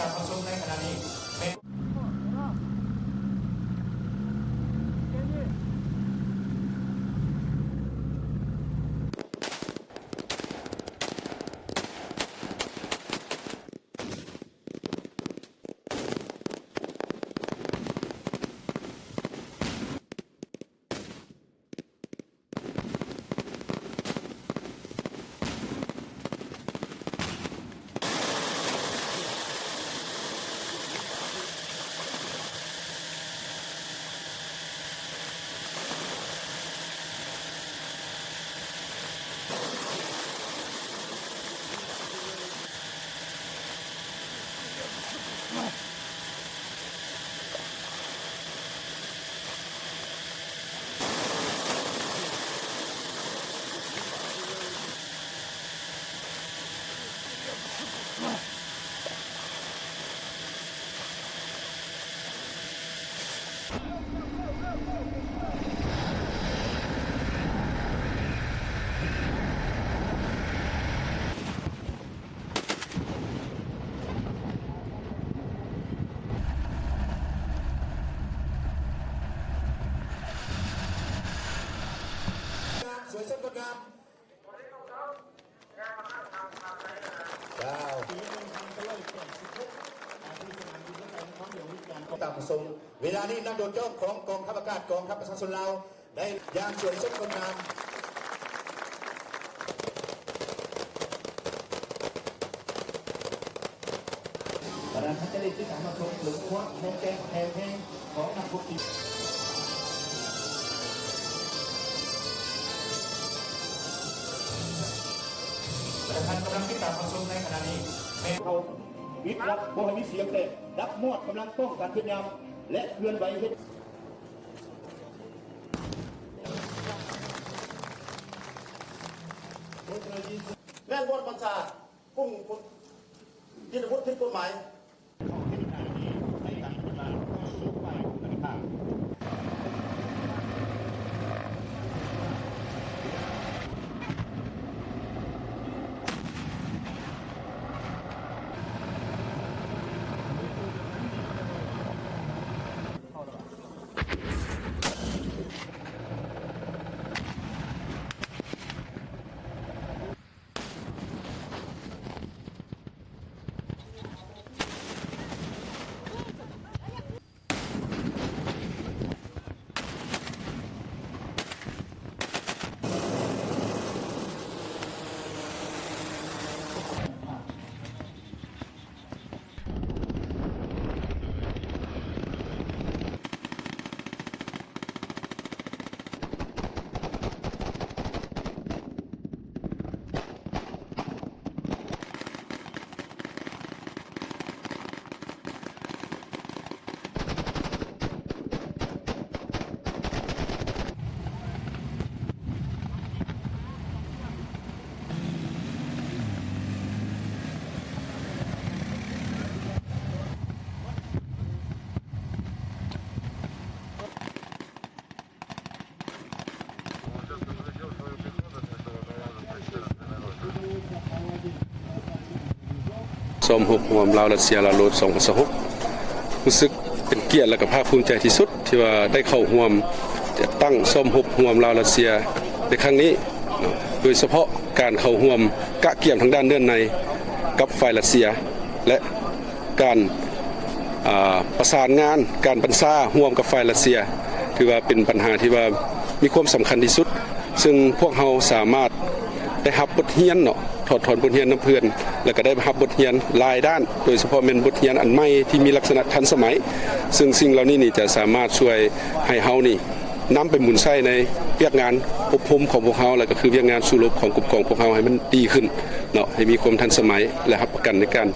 การประชุมในขณะนี้สวยสดงดงามตามส่งเวลานี้นักโดดย่อของกองทัพอากาศกองทัพประชาชนลาวได้อย่างสวยสดงดงามประธานพัฒนาที่สามารถส่งหรือคว้าแทงแกงแทงแห้งของนักบุกอีกประธานกำลังติดตามประชุมในขณะนี้เขาวิทย์รับบ่ให้มีเสียงเลยรับมอดกำลังป้องกันพยายามและเคลื่อนไหวเฮ็ดแม่นบ่บัญชากุ้งที่อาวุธผิดกฎหมายของที่ทางนี้ในการปฏิบัติสู้ไปนะครับส้มหุบรวมลาวรัสเซียลาวโลด2026รู้สึกเป็นเกียรติและก็ภาคภูมิใจที่สุดที่ว่าได้เข้าร่วมจัดตั้งส้มหุบรวมลาวรัสเซียในครั้งนี้โดยเฉพาะการเข้าร่วมกะเกี่ยมทางด้านเดินในกับฝ่ายรัสเซียและการประสานงานการบรรษาร่วมกับฝ่ายรัสเซียถือว่าเป็นปัญหาที่ว่ามีความสำคัญที่สุดซึ่งพวกเราสามารถได้รับบทเรียนเนาะถอดถอนบทเรียนนำเพื่อนแล้วก็ได้รับบทเรียนหลายด้านโดยเฉพาะเป็นบทเรียนอันใหม่ที่มีลักษณะทันสมัยซึ่งสิ่งเหล่านี้นี่จะสามารถช่วยให้เฮานี่นำไปหมุนใช้ในเวียกงานอบรมของพวกเฮาแล้วก็คือเวียกงานสู้รบของกลุ่มกองพวกเฮาให้มันดีขึ้นเนาะให้มีความทันสมัยและรับประกันในการ